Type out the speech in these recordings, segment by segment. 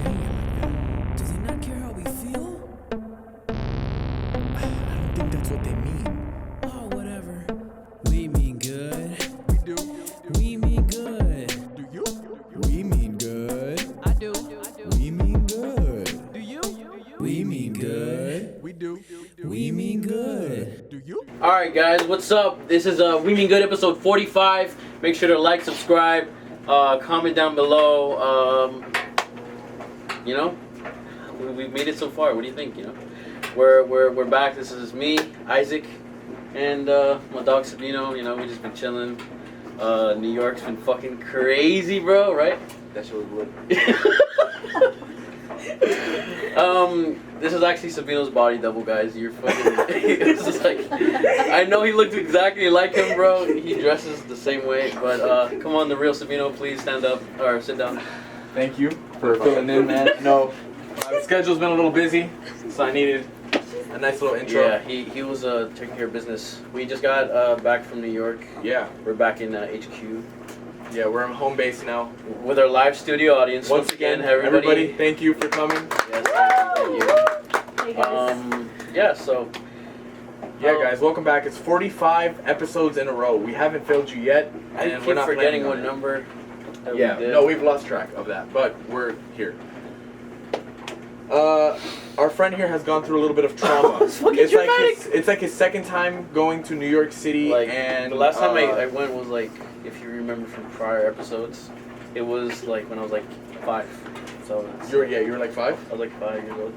Do they not care how we feel? I don't think that's what they mean. Oh, whatever. We mean good. We do. We mean good. Do you? We mean good. I do. We mean good. Do you? We mean good. We do. We mean good. Do you? Alright guys, what's up? This is We Mean Good episode 45. Make sure to like, subscribe, comment down below. You know, we've made it so far. What do you think? You know, we're back. This is me, Isaac, and my dog Sabino. You know, we just been chilling. New York's been fucking crazy, bro. Right? That shit was wood. This is actually Sabino's body double, guys. You're fucking. It's just like, I know he looked exactly like him, bro. He dresses the same way, but come on, the real Sabino, please stand up or sit down. Thank you for filling in, man. No, my schedule's been a little busy, so I needed a nice little intro. Yeah, he was taking care of business. We just got back from New York. Yeah, We're back in HQ yeah, we're on home base now. with our live studio audience. Once again, everybody, thank you for coming. Yes, thank you. Hey guys. Yeah, so. Yeah, guys, welcome back. It's 45 episodes in a row. We haven't failed you yet, I and keep we're not forgetting planning what on it. number. That we Yeah, did. no, we've lost track of that, but we're here. Our friend here has gone through a little bit of trauma. It's fucking dramatic. It's like his second time going to New York City, Like, and the last time I went was like, if you remember from prior episodes, it was like when I was like 5. So you were like 5. I was like 5 years old.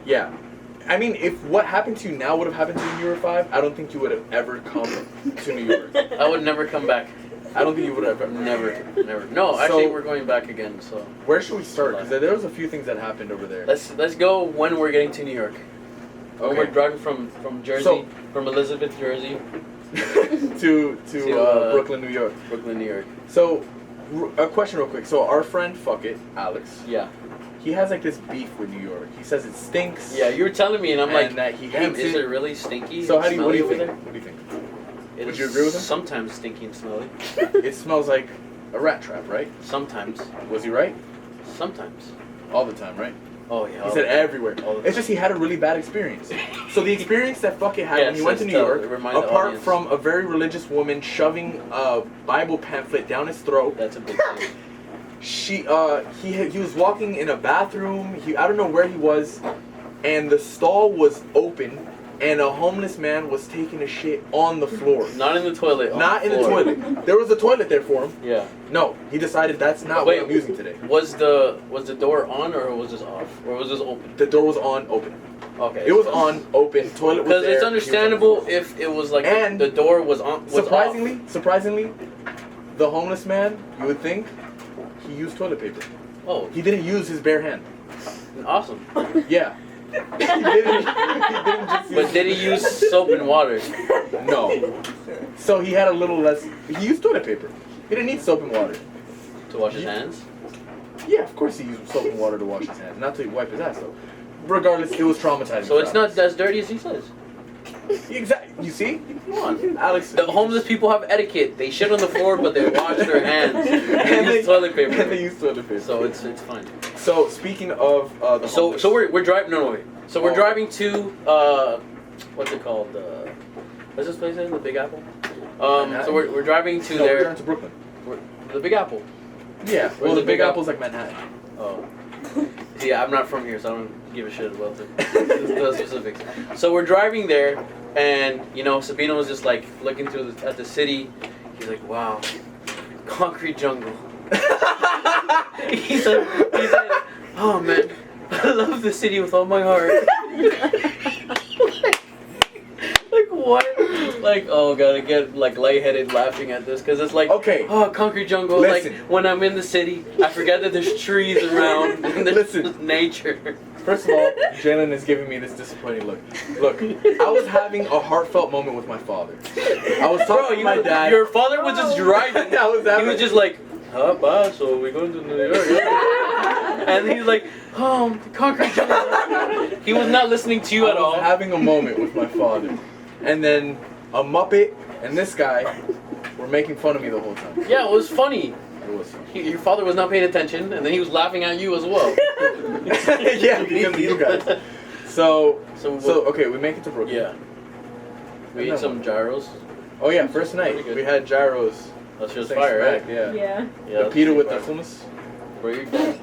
Yeah. I mean, if what happened to you now would have happened to you when you were 5, I don't think you would have ever come to New York. I would never come back. I don't think you would have ever. Never. No, actually, we're going back again. So Where should we start? Because there was a few things that happened over there. let's go when we're getting to New York. When Okay. we're driving from Jersey, So- from Elizabeth, Jersey, to To, Brooklyn, New York. Brooklyn, New York. So, a question real quick. So our friend, fuck it, Alex, Yeah. he has like this beef with New York. He says it stinks. Yeah, you were telling me, and I'm And like, that he damn, hates is it. it really stinky? So and what do smelly you over think? there? What do you think? It Would is you agree with him? Sometimes stinky and smelly. It smells like a rat trap, right? Sometimes. Was he right? Sometimes. All the time, right? Oh yeah. He said everywhere. all the It's just he had a really bad experience. So the experience that fucking had Yeah, when he went to let's New tell- York, remind the apart audience. from a very religious woman shoving a Bible pamphlet down his throat, That's a big thing. he was walking in a bathroom. I don't know where he was, and the stall was open, and a homeless man was taking a shit on the floor. Not in the toilet. on Not in the floor. toilet. There was a toilet there for him. Yeah. No, he decided that's not Wait, what I'm using today. Was the door on or was this off or was this open? The door was on, open. Okay. It was on, open. Toilet was there. Because it's he was on the understandable floor. if it was like And the door was on. Was Surprisingly, the homeless man, you would think, he used toilet paper. Off. Oh, He didn't use his bare hand. awesome. Yeah. he didn't just use But did he use soap and water? No. So he had a little less. He used toilet paper. He didn't need soap and water. To wash his hands? Yeah, of course he used soap and water to wash his hands, not to wipe his ass though. Regardless, it was traumatizing. So for it's not Alex. as dirty as he says. Exactly. You see? Come on. Alex. The homeless people have etiquette. They shit on the floor, but they wash their hands. and They use toilet And they paper. use toilet paper. So it's fine. So speaking of the So homeless, we're driving. No, wait. So we're Oh. driving to what's it called? What's this place in the Big Apple? So we're driving to no, we're there. going to Brooklyn. The Big Apple. Yeah. Where's Well, the the Big Big Apple? Apple's like Manhattan. Oh. See, I'm not from here, so I don't give a shit about the specifics. So we're driving there, and you know, Sabino was just like looking at the city. He's like, "Wow, concrete jungle." he said, "Oh man, I love the city with all my heart." Like what? Like, oh god, I get like lightheaded laughing at this because it's like, Okay. oh, concrete jungle. Listen. Like when I'm in the city, I forget that there's trees around and there's Listen. nature. First of all, Jalen is giving me this disappointing look. Look, I was having a heartfelt moment with my father. I was talking to my dad. Your father was just driving. I was He having, was just like, "Huh, so we're going to New York." And he's like, "Oh, concrete jungle." He was not listening to you at I was all. having a moment with my father, and then a Muppet and this guy were making fun of me the whole time. Yeah, it was funny. It was funny. Your father was not paying attention, and then he was laughing at you as well. Yeah, because of you guys. So okay, we make it to Brooklyn. Yeah. We ate some gyros. Oh yeah, first night Pretty good. we had gyros. That's just Thanks fire, for right? that, Yeah. Yeah. The pita with the fire. hummus. Bro, your dad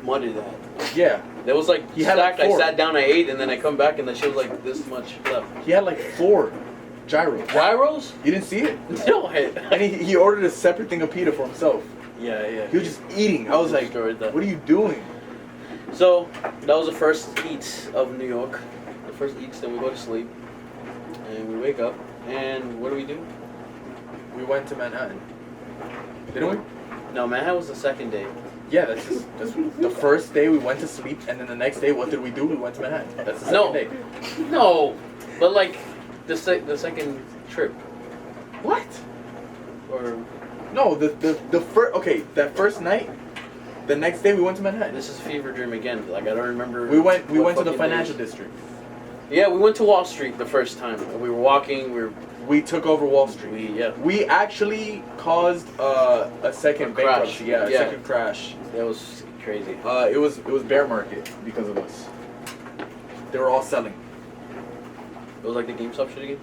mudded that. Yeah. There was like He had like stacked. I 4. sat down, I ate, and then I come back, and the shit was like this much left. He had like 4 gyros. Gyros? You didn't see it? No. And he ordered a separate thing of pita for himself. Yeah. He was just eating. I was like, Destroyed that. what are you doing? So that was the first eats of New York. The first eats, then we go to sleep, and we wake up, and what do? We went to Manhattan. Didn't we? No, Manhattan was the second day. Yeah, that's the first day we went to sleep, and then the next day, what did we do? We went to Manhattan. That's the second No. day. No, but like the second trip, What? or No, the first. Okay, that first night. The next day we went to Manhattan. this is a fever dream again. Like I don't remember. We went to what the fucking financial days. district. Yeah, we went to Wall Street the first time. We were walking. We took over Wall Street. Yeah. We actually caused a second A crash. bankruptcy. Yeah, a Yeah. second crash. That was crazy. It was bear market because of us. They were all selling. It was like the GameStop shit again.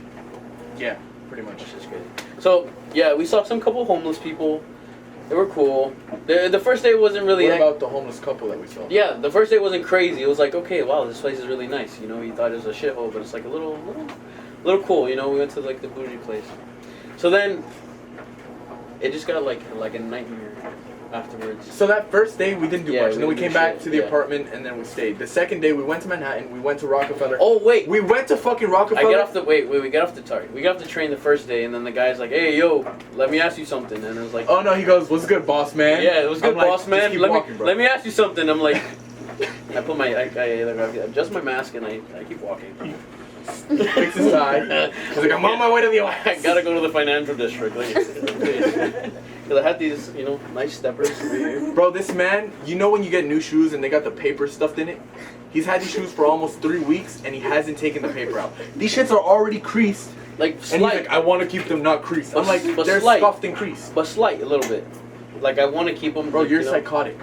Yeah, pretty much. Which is crazy. So yeah, we saw some couple homeless people. They were cool. The first day wasn't really. What about the homeless couple that we saw? Yeah, the first day wasn't crazy. It was like, okay, wow, this place is really nice. You know, you thought it was a shithole, but it's like a little cool. You know, we went to like the bougie place. So then, it just got like a nightmare afterwards. So that first day we didn't do Yeah, much, and then we we didn't came do back shit, to the yeah. apartment, and then we stayed. The second day we went to Manhattan. We went to Rockefeller. Oh wait, We went to fucking I Rockefeller. get off the we get off the target. We got off the train the first day, and then the guy's like, "Hey, yo, let me ask you something." And it was like, Oh no, he goes, "What's good, boss man?" "Yeah, it was good, I'm like, boss "Just man. keep Let walking, me bro." let me ask you something." I'm like, I put my I adjust my mask and I keep walking. Fix his tie. He's like, "I'm on my way to the I office." gotta go to the financial district, because I had these, nice steppers over here. Bro, this man, you know when you get new shoes and they got the paper stuffed in it? He's had these shoes for almost 3 weeks and he hasn't taken the paper out. These shits are already creased. Like And slight, he's like, "I want to keep them not creased." I'm like, But they're slight. scuffed and creased. but slight a little bit. Like I want to keep them. Bro, you're psychotic.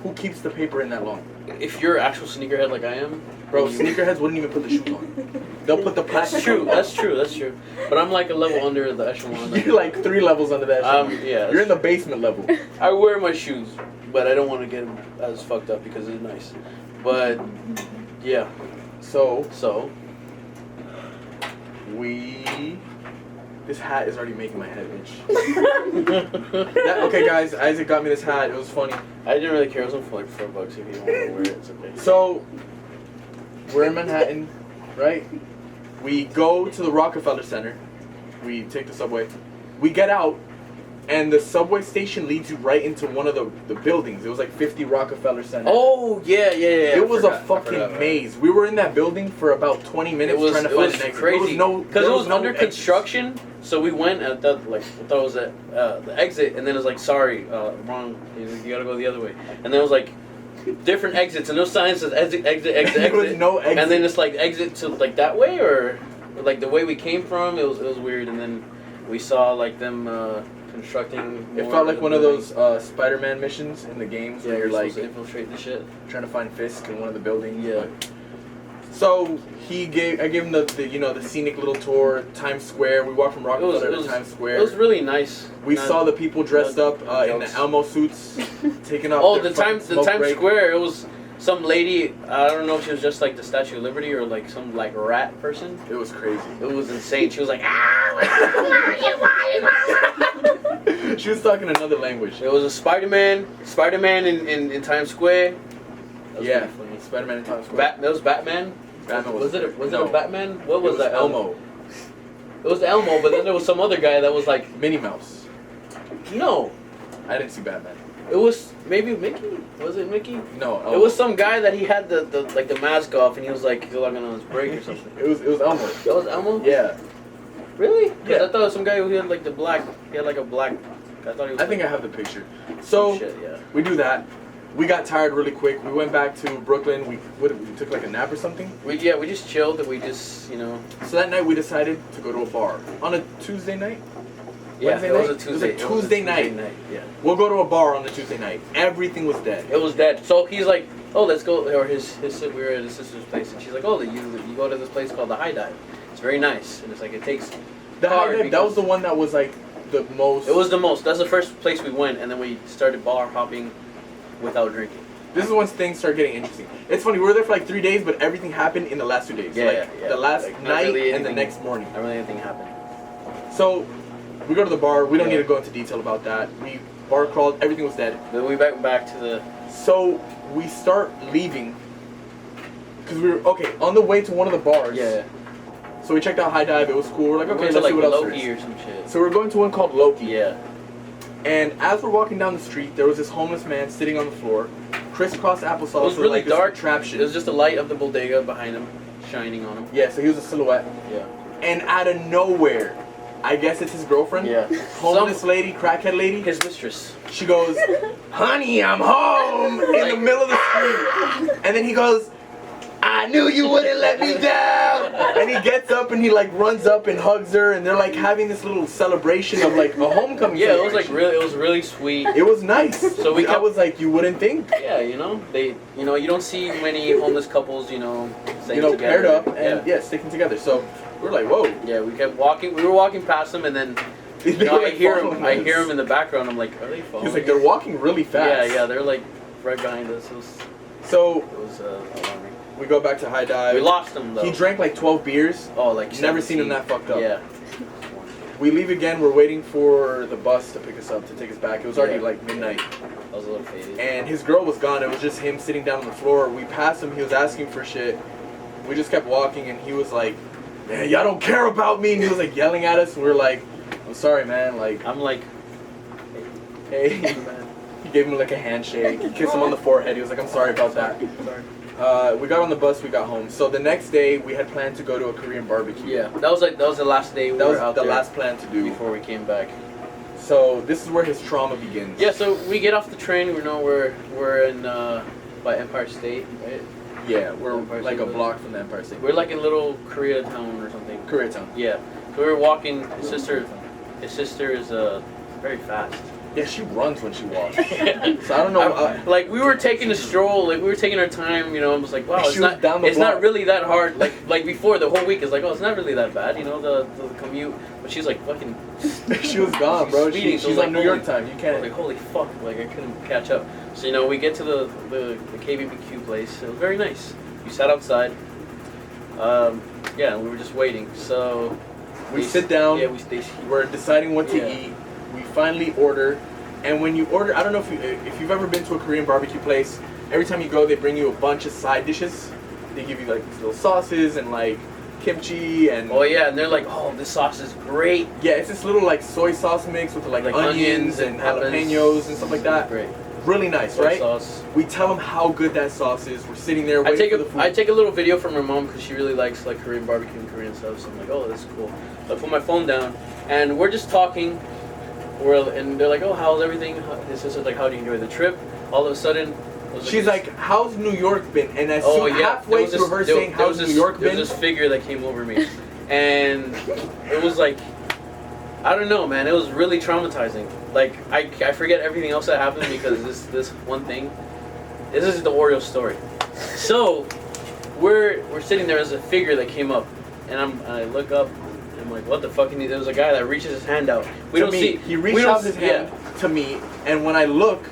Who keeps the paper in that long? If you're an actual sneakerhead like I am, Bro, you- sneakerheads wouldn't even put the shoes on. They'll put the plastic That's true. on. That's true. That's true. But I'm like a level under the echelon. You're like 3 levels under that. Yeah. You're in the basement level. I wear my shoes, but I don't want to get them as fucked up because it's nice. But yeah. So So this hat is already making my head itch. Okay, guys, Isaac got me this hat. It was funny. I didn't really care. It was for like $4 if you want to wear it. It's okay. So we're in Manhattan, right? We go to the Rockefeller Center. We take the subway. We get out, and the subway station leads you right into one of the buildings. It was like 50 Rockefeller Center. Oh yeah. It was I a forgot fucking about it. maze. We were in that building for about 20 minutes trying to it find was an exit. crazy because it was no under exits. construction. So we went at that I thought it was at the exit, and then it was like, sorry, wrong. You gotta go the other way. And then it was like different exits, and those signs says exit, exit, exit, There was exit. no exit. And then it's like exit to like that way or like the way we came from. It was weird, and then we saw like them constructing. It more felt like the one of building. those Spider-Man missions in the games Yeah, where you're we're like supposed to infiltrate the shit. trying to find Fisk in one of the buildings. Yeah. but- So I gave him the scenic little tour, Times Square. We walked from Rockefeller to Times Square. It was really nice. We saw the people dressed up in the jokes. Elmo suits, taking off. Oh, their the fucking Times smoke break. Square. It was some lady. I don't know if she was just like the Statue of Liberty or like some like rat person. It was crazy. It was insane. She was like, She was talking another language. It was a Spider-Man in Times Square. That was Yeah, pretty funny. Spider-Man in Times Square. That was Batman. Batman Was it no. a Batman? What It was that? Elmo, It was Elmo, but then there was some other guy that was like, Minnie Mouse. no, I didn't see Batman. it was maybe Mickey. Was it Mickey? No, Elmo. It was some guy that he had the mask off and he was like looking on his break or something. It was Elmo. That was Elmo? Yeah, Really? 'Cause Yeah. I thought it was some guy who had like the black. He had like a black. I thought he was. I think I have the picture. So Shit, yeah. we do that. We got tired really quick. We went back to Brooklyn. We took like a nap or something. We just chilled and we just So that night we decided to go to a bar on a Tuesday night. Yeah, Wednesday it was night? a Tuesday. It was a Tuesday night. Yeah. We'll go to a bar on the Tuesday night. Everything was dead. It was dead. So he's like, oh, let's go. Or we were at his sister's place, and she's like, oh, you go to this place called the High Dive. It's very nice, and it's like it takes. The High Dive, that was the one that was like the most. It was the most. That's the first place we went, and then we started bar hopping without drinking. This is when things start getting interesting. It's funny, we were there for like 3 days, but everything happened in the last 2 days. Yeah, like yeah. the last Like, not night really and the anything- next morning. Not really anything happened. So we go to the bar. We don't Yeah. need to go into detail about that. We bar crawled. Everything was dead. Then we went back to the. So we start leaving because we were okay on the way to one of the bars. Yeah. So we checked out High Dive. It was cool. We're like, We okay, went let's to see like what else there Loki is. or some shit. So we're going to one called Loki. Yeah. And as we're walking down the street, there was this homeless man sitting on the floor, crisscross applesauce. It was with, really like, this dark. contraption. It was just the light of the bodega behind him, shining on him. Yeah, so he was a silhouette. Yeah. And out of nowhere, I guess it's his girlfriend. Yeah. Homeless lady, crackhead lady. His mistress. She goes, "Honey, I'm home," in the middle of the street. And then he goes, "I knew you wouldn't let me down." And he gets up and he like runs up and hugs her, and they're like having this little celebration of like a homecoming. Yeah, it was like celebration. it was really sweet. It was nice. So we I kept- was like, you wouldn't think. Yeah, you know, you don't see many homeless couples, staying together. Paired up and sticking together. So we're like, whoa. Yeah, we kept walking. We were walking past them, and then They were, I like, hear following him. I us. hear him in the background. I'm like, are they following? He's like, us? they're walking really fast. Yeah, they're like right behind us. So It was alarming. we go back to High Dive. We lost him though. He drank like 12 beers. Oh, like Never seen him 17. that fucked up. Yeah. We leave again. We're waiting for the bus to pick us up to take us back. It was already Yeah. like midnight. I was a little faded. And his girl was gone. It was just him sitting down on the floor. We passed him. He was asking for shit. We just kept walking, and he was like, "Man, y'all don't care about me." And he was like yelling at us. And we were like, "I'm sorry, man." Like, I'm like, hey, man. He gave him like a handshake. He kissed him on the forehead. He was like, "I'm sorry about that." sorry. We got on the bus. We got home. So the next day, we had planned to go to a Korean barbecue. Yeah, that was the last day we That were was out the there last plan to do. before we came back. So this is where his trauma begins. Yeah, so we get off the train. We're in by Empire State, right? Yeah, we're Empire like a State. block from the Empire State. We're like in little Koreatown or something. Koreatown. Yeah. So we were walking. His sister is very fast. Yeah, she runs when she walks. So I don't know. Like we were taking a stroll, like we were taking our time, I was like, wow, it's She was not down the it's not block. really that hard. Like before the whole week is like, oh, it's not really that bad, the commute. But she's like fucking. She was gone, bro. Speeding, so She's like, on New York holy- time. You I was can't. like, holy fuck, like I couldn't catch up. So we get to the KBBQ place. It was very nice. We sat outside. Yeah, and we were just waiting. So We sit down. Yeah, we stay. We're deciding what to Yeah. eat. We finally order, and when you order, I don't know if you've ever been to a Korean barbecue place. Every time you go, they bring you a bunch of side dishes. They give you like these little sauces and like kimchi and. Oh yeah, and they're like, oh, this sauce is great. Yeah, it's this little like soy sauce mix with like onions and peppers. jalapenos and stuff like that. Great. Really nice, Soy right? sauce. We tell them how good that sauce is. We're sitting there I waiting for the food. take a little video from my mom because she really likes like Korean barbecue and Korean stuff. So I'm like, oh, that's cool. So I put my phone down and we're just talking. And they're like, oh, how's everything? His sister's like, how do you enjoy the trip? All of a sudden, I was She's like, "How's New York been?" And as oh soon yeah, halfway there was through her this- saying, there was "How's this- New York there been?" was this figure that came over me, and it was like, I don't know, man. It was really traumatizing. Like I forget everything else that happened because this one thing. This is the Oreo story. So we're sitting there as a figure that came up, and I look up. And I'm like, what the fuck? And there was a guy that reaches his hand out. We To don't me, see. He we reached don't out his see- hand to me, and when I look,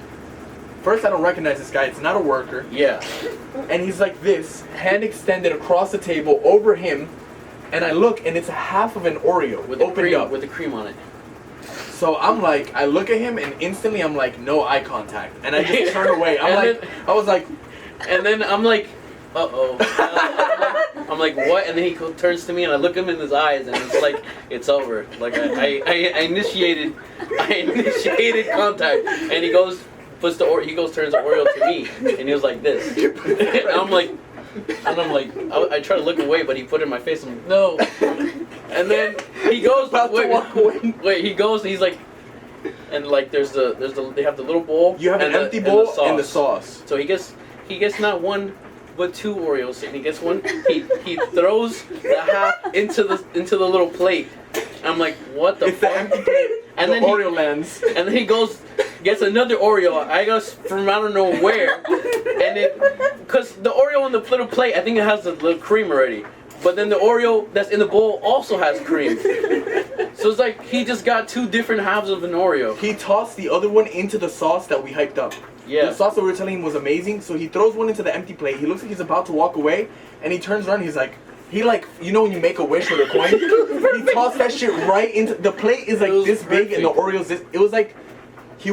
first I don't recognize this guy. It's not a worker, Yeah. and he's like this, hand extended across the table over him, and I look, and it's a half of an Oreo With the opened cream, up. with the cream on it. So I'm like, I look at him, and instantly I'm like, no eye contact, and I just turn away. I'm And like, then- I was like, And then I'm like, uh-oh. I'm like, what? And then he turns to me and I look him in his eyes and it's like, it's over. Like I initiated contact and he goes, turns the Oreo to me and he was like this. And I'm like, I try to look away but he put it in my face. I'm like, no. And then he goes, about to walk away. wait, he goes and he's like, and like they have the little bowl. You have an and the- empty bowl and and the sauce. So he gets not one but two Oreos, and he gets one. He throws the half into the little plate. I'm like, what the It's the fuck? empty plate. And then Oreo lands. And then he gets another Oreo. I guess from I don't know where. And because the Oreo on the little plate, I think it has the little cream already. But then the Oreo that's in the bowl also has cream. So it's like he just got two different halves of an Oreo. He tossed the other one into the sauce that we hyped up. Yeah. The sauce that we were telling him was amazing. So he throws one into the empty plate. He looks like he's about to walk away, and he turns around. He's like, you know when you make a wish with a coin? He tossed that shit right into the plate. Is like this big, and the Oreo's this. It was like he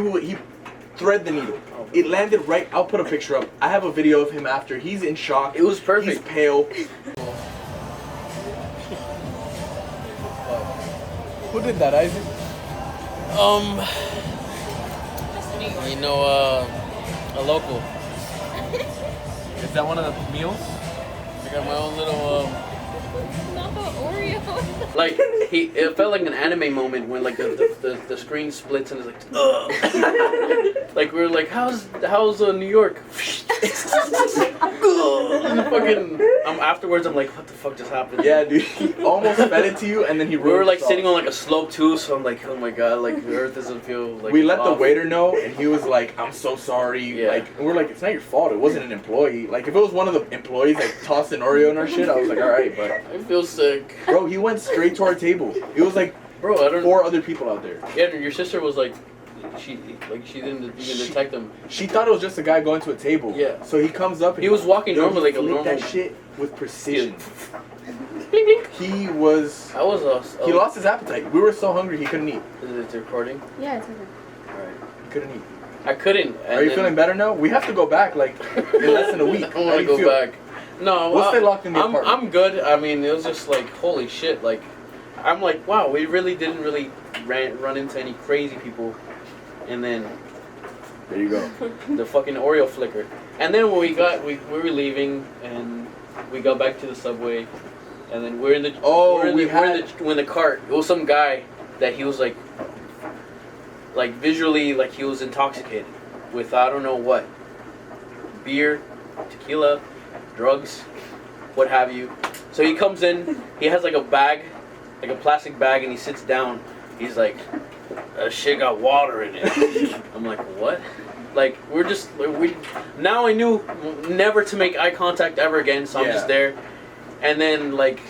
thread the needle. It landed right. I'll put a picture up. I have a video of him after. He's in shock. It was perfect. He's pale. Who did that, Isaac? You know, a local. Is that one of the meals? I got my own little Not the Oreo. like it felt like an anime moment when like the screen splits and it's like ugh. Like we were like how's New York. And fucking afterwards I'm like what the fuck just happened? Yeah, dude. He almost fed it to you, and then he. We were like sitting on like a slope too, so I'm like oh my god, like the earth doesn't feel like. We let off. the waiter know, and he was like, "I'm so sorry." Yeah. Like, and we're like, "It's not your fault. It wasn't an employee. Like, if it was one of the employees like tossed an Oreo in our shit, I was like, all right." But I feel sick. bro, he went straight to our table. It was like Bro, I don't. 4 other people out there. Yeah, your sister was like, she didn't even detect him. She thought it was just a guy going to a table. Yeah. So he comes up. And He was walking normally like a flicked normal. that shit with precision. Bling, bling. He was. I was lost. He lost his appetite. We were so hungry he couldn't eat. Is it recording? Yeah, it's okay. Alright. He couldn't eat. I couldn't. Are you feeling better now? We have to go back like in less than a week. I don't want to go back. No, We'll stay locked in the apartment. I'm good. I mean, it was just like holy shit. Like, I'm like, wow, we really didn't run into any crazy people, and then There you go. the fucking Oreo flicker. And then when we were leaving and we got back to the subway, and then we're in the when the cart. It was some guy that he was like visually like he was intoxicated with I don't know what, beer, tequila, drugs, what have you. So he comes in, he has like a bag, like a plastic bag, and he sits down. He's like, that shit got water in it. I'm like, what? Like now I knew never to make eye contact ever again, so I'm just there. And then like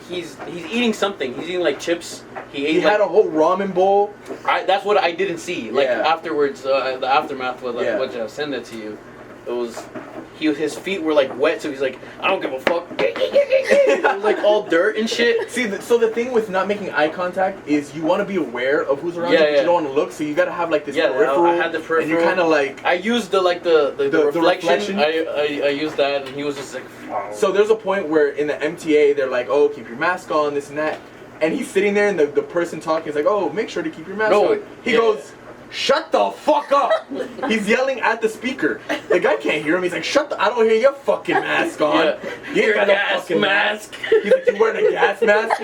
he's eating something. He's eating like chips. He had a whole ramen bowl. That's what I didn't see. Like afterwards, the aftermath was like, Yeah. I'll send that to you. It was his feet were like wet, so he's like, I don't give a fuck. It was like all dirt and shit. See, so the thing with not making eye contact is you want to be aware of who's around you, but you don't want to look. So you got to have like this peripheral. I had the peripheral. And you're kind of like. I used the reflection. reflection. I used that, and he was just like. Oh. So there's a point where in the MTA they're like, oh, keep your mask on, this and that, and he's sitting there, and the person talking is like, oh, make sure to keep your mask on. He goes. Shut the fuck up! He's yelling at the speaker. The guy can't hear him. He's like, I don't hear your fucking mask on. Yeah. You ain't got no fucking mask. He's like, you wearing a gas mask?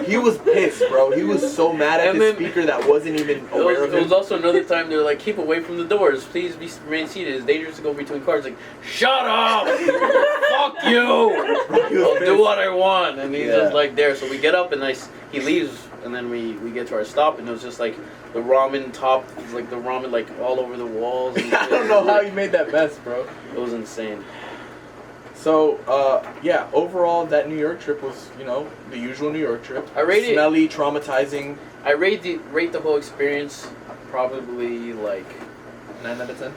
He was pissed, bro. He was so mad at the speaker that wasn't even aware of him. It was also another time they were like, keep away from the doors. Please remain seated. It's dangerous to go between cars. Like, shut up! Fuck you! I'll do what I want. And he's just like there. So we get up and he leaves. And then we get to our stop, and it was just like the ramen top, like the ramen like all over the walls. And I don't know how you made that mess, bro. It was insane. So, overall, that New York trip was, the usual New York trip. I rate it smelly, traumatizing. I rate the whole experience probably like 9 out of 10.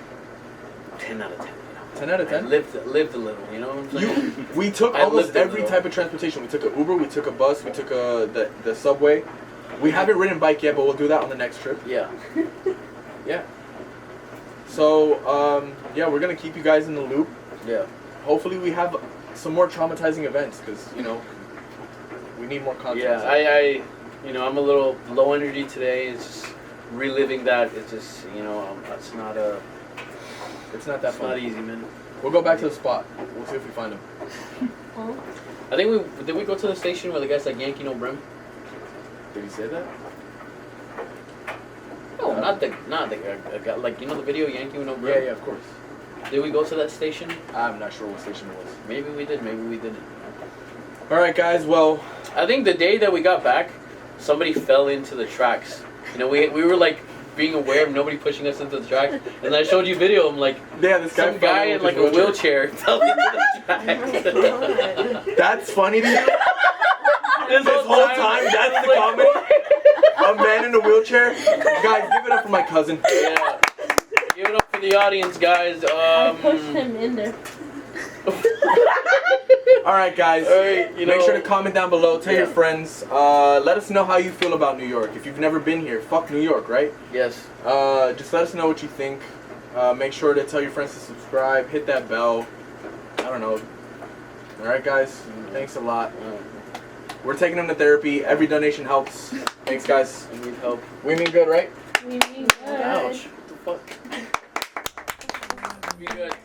10 out of 10. 10 out of 10? I lived a little, you know what I'm saying? We took almost every type of transportation. We took an Uber, we took a bus, we took the subway. We haven't ridden bike yet, but we'll do that on the next trip. Yeah. Yeah. So, we're going to keep you guys in the loop. Yeah. Hopefully we have some more traumatizing events, because, we need more content. Yeah, I'm a little low energy today. It's just reliving that. It's just, it's not that fun. Not easy, man. We'll go back to the spot. We'll see if we find him. I think did we go to the station where the guy's like Yankee no brim? Did he say that? No, not the guy, like the video Yankee no brim. Yeah, of course. Did we go to that station? I'm not sure what station it was. Maybe we did. Maybe we didn't. All right, guys. Well, I think the day that we got back, somebody fell into the tracks You know, we were like being aware of nobody pushing us into the tracks, and I showed you video. I'm like, Yeah, this guy some guy in like a wheelchair fell into the tracks. That's funny to you? This This whole time, that's the comment? A man in a wheelchair? Guys, give it up for my cousin. Yeah. Give it up for the audience, guys. I pushed him in there. Alright, guys. Alright, Make sure to comment down below. Tell your friends. Let us know how you feel about New York. If you've never been here, fuck New York, right? Yes. Just let us know what you think. Make sure to tell your friends to subscribe. Hit that bell. I don't know. Alright, guys. Thanks a lot. We're taking them to therapy. Every donation helps. Thanks, guys. I need help. We mean good, right? We mean good. Ouch. What the fuck? Be good.